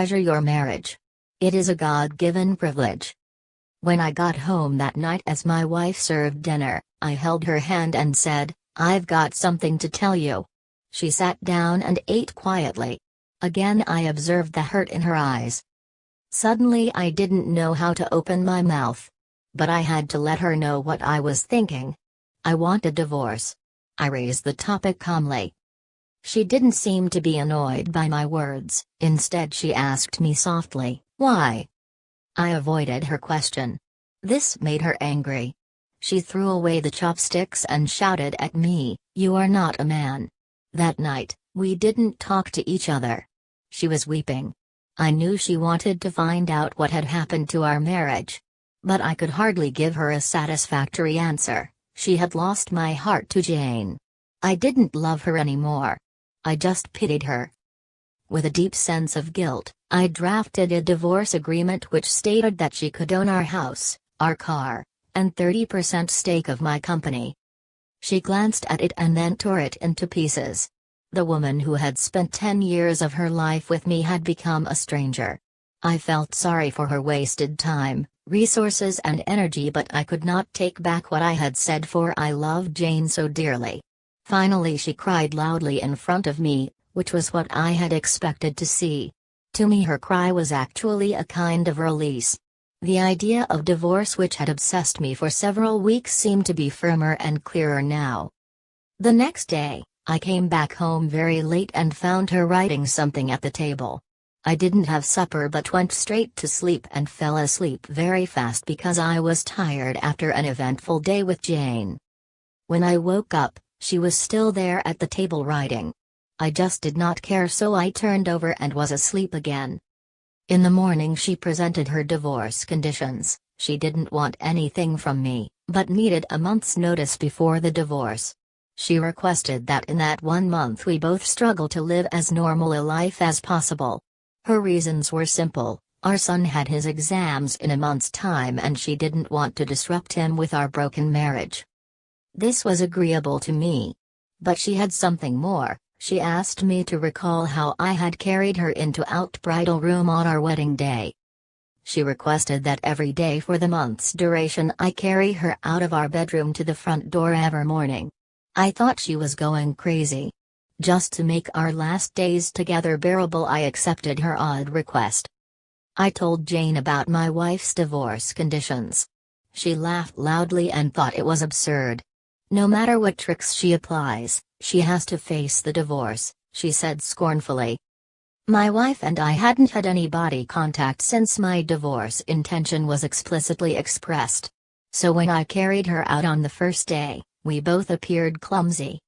treasure your marriage. It is a God-given privilege." When I got home that night as my wife served dinner, I held her hand and said, "I've got something to tell you." She sat down and ate quietly. Again I observed the hurt in her eyes. Suddenly I didn't know how to open my mouth. But I had to let her know what I was thinking. "I want a divorce." I raised the topic calmly. She didn't seem to be annoyed by my words. Instead she asked me softly, "Why?" I avoided her question. This made her angry. She threw away the chopsticks and shouted at me, "You are not a man." That night, we didn't talk to each other. She was weeping. I knew she wanted to find out what had happened to our marriage. But I could hardly give her a satisfactory answer. She had lost my heart to Jane. I didn't love her anymore. I just pitied her. With a deep sense of guilt, I drafted a divorce agreement which stated that she could own our house, our car, and 30% stake of my company. She glanced at it and then tore it into pieces. The woman who had spent 10 years of her life with me had become a stranger. I felt sorry for her wasted time, resources and energy, but I could not take back what I had said, for I loved Jane so dearly. Finally she cried loudly in front of me, which was what I had expected to see. To me her cry was actually a kind of release. The idea of divorce, which had obsessed me for several weeks, seemed to be firmer and clearer now. The next day, I came back home very late and found her writing something at the table. I didn't have supper but went straight to sleep and fell asleep very fast because I was tired after an eventful day with Jane. When I woke up, she was still there at the table writing. I just did not care, so I turned over and was asleep again. In the morning she presented her divorce conditions. She didn't want anything from me, but needed a month's notice before the divorce. She requested that in that 1 month we both struggle to live as normal a life as possible. Her reasons were simple: our son had his exams in a month's time and she didn't want to disrupt him with our broken marriage. This was agreeable to me. But she had something more. She asked me to recall how I had carried her into our bridal room on our wedding day. She requested that every day for the month's duration I carry her out of our bedroom to the front door every morning. I thought she was going crazy. Just to make our last days together bearable, I accepted her odd request. I told Jane about my wife's divorce conditions. She laughed loudly and thought it was absurd. "No matter what tricks she applies, she has to face the divorce," she said scornfully. My wife and I hadn't had any body contact since my divorce intention was explicitly expressed. So when I carried her out on the first day, we both appeared clumsy.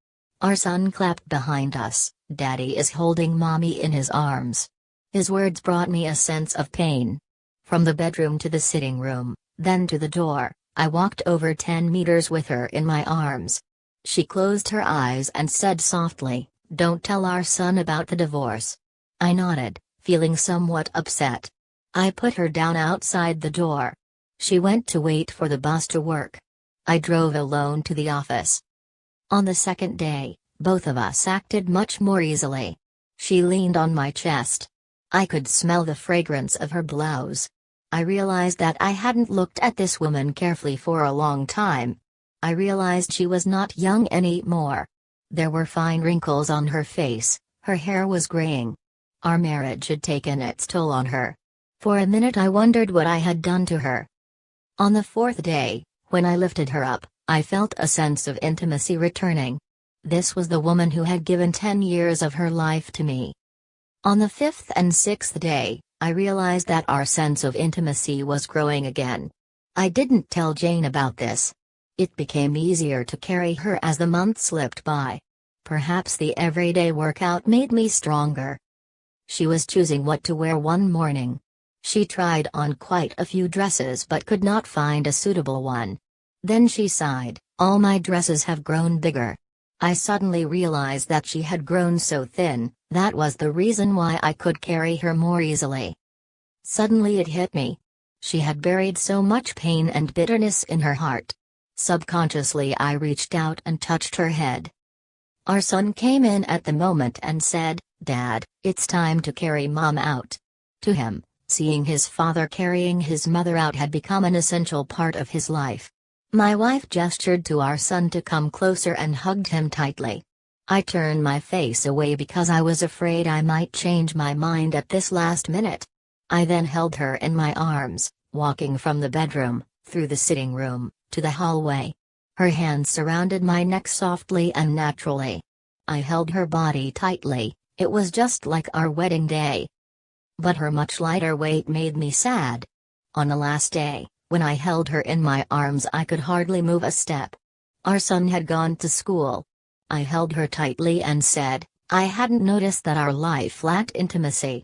Our son clapped behind us, "Daddy is holding Mommy in his arms." His words brought me a sense of pain. From the bedroom to the sitting room, then to the door, I walked over 10 meters with her in my arms. She closed her eyes and said softly, "Don't tell our son about the divorce." I nodded, feeling somewhat upset. I put her down outside the door. She went to wait for the bus to work. I drove alone to the office. On the second day, both of us acted much more easily. She leaned on my chest. I could smell the fragrance of her blouse. I realized that I hadn't looked at this woman carefully for a long time. I realized she was not young anymore. There were fine wrinkles on her face, her hair was graying. Our marriage had taken its toll on her. For a minute I wondered what I had done to her. On the fourth day, when I lifted her up, I felt a sense of intimacy returning. This was the woman who had given 10 years of her life to me. On the fifth and sixth day, I realized that our sense of intimacy was growing again. I didn't tell Jane about this. It became easier to carry her as the months slipped by. Perhaps the everyday workout made me stronger. She was choosing what to wear one morning. She tried on quite a few dresses but could not find a suitable one. Then she sighed, "All my dresses have grown bigger." I suddenly realized that she had grown so thin, that was the reason why I could carry her more easily. Suddenly it hit me. She had buried so much pain and bitterness in her heart. Subconsciously I reached out and touched her head. Our son came in at the moment and said, "Dad, it's time to carry Mom out." To him, seeing his father carrying his mother out had become an essential part of his life. My wife gestured to our son to come closer and hugged him tightly. I turned my face away because I was afraid I might change my mind at this last minute. I then held her in my arms, walking from the bedroom, through the sitting room, to the hallway. Her hands surrounded my neck softly and naturally. I held her body tightly, it was just like our wedding day. But her much lighter weight made me sad. On the last day, when I held her in my arms, I could hardly move a step. Our son had gone to school. I held her tightly and said, I hadn't noticed that our life lacked intimacy.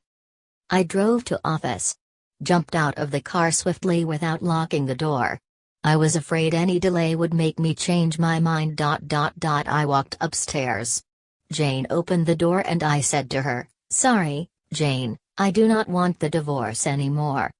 I drove to office. Jumped out of the car swiftly without locking the door. I was afraid any delay would make me change my mind. I walked upstairs. Jane opened the door and I said to her, Sorry, Jane, I do not want the divorce anymore.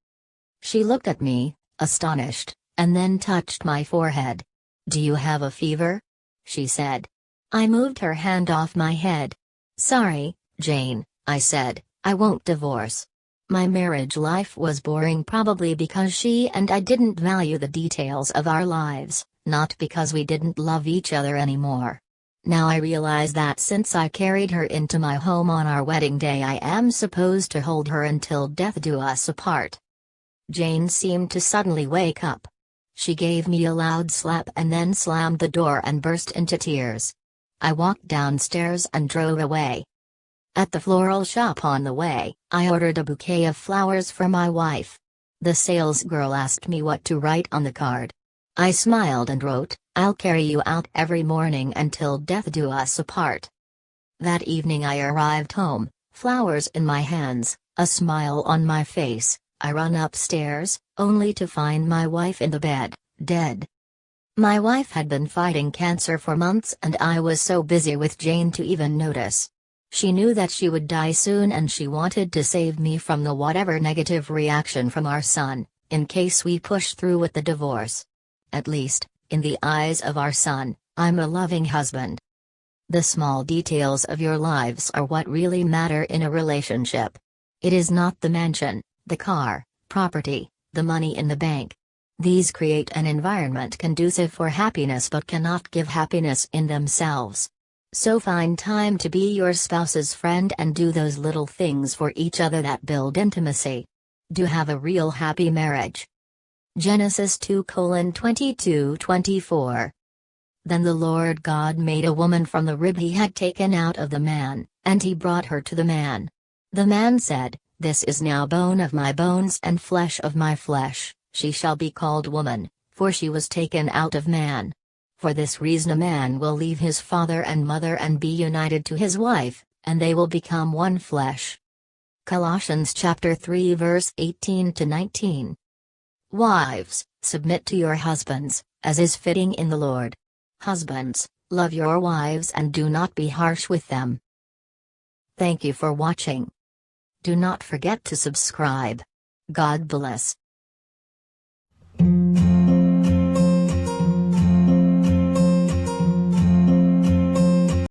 She looked at me, astonished, and then touched my forehead. Do you have a fever? She said. I moved her hand off my head. Sorry, Jane, I said, I won't divorce. My marriage life was boring, probably because she and I didn't value the details of our lives, not because we didn't love each other anymore. Now I realize that since I carried her into my home on our wedding day, I am supposed to hold her until death do us apart. Jane seemed to suddenly wake up. She gave me a loud slap and then slammed the door and burst into tears. I walked downstairs and drove away. At the floral shop on the way, I ordered a bouquet of flowers for my wife. The salesgirl asked me what to write on the card. I smiled and wrote, I'll carry you out every morning until death do us apart. That evening I arrived home, flowers in my hands, a smile on my face. I run upstairs, only to find my wife in the bed, dead. My wife had been fighting cancer for months and I was so busy with Jane to even notice. She knew that she would die soon and she wanted to save me from the whatever negative reaction from our son, in case we push through with the divorce. At least, in the eyes of our son, I'm a loving husband. The small details of your lives are what really matter in a relationship. It is not the mansion, the car, property, the money in the bank. These create an environment conducive for happiness but cannot give happiness in themselves. So find time to be your spouse's friend and do those little things for each other that build intimacy. Do have a real happy marriage. Genesis 2:22-24. Then the Lord God made a woman from the rib he had taken out of the man, and he brought her to the man. The man said, This is now bone of my bones and flesh of my flesh. She shall be called woman, for she was taken out of man. For this reason a man will leave his father and mother and be united to his wife, and they will become one flesh. Colossians chapter 3 verse 18-19. Wives, submit to your husbands, as is fitting in the Lord. Husbands, love your wives and do not be harsh with them. Thank you for watching. Do not forget to subscribe. God bless.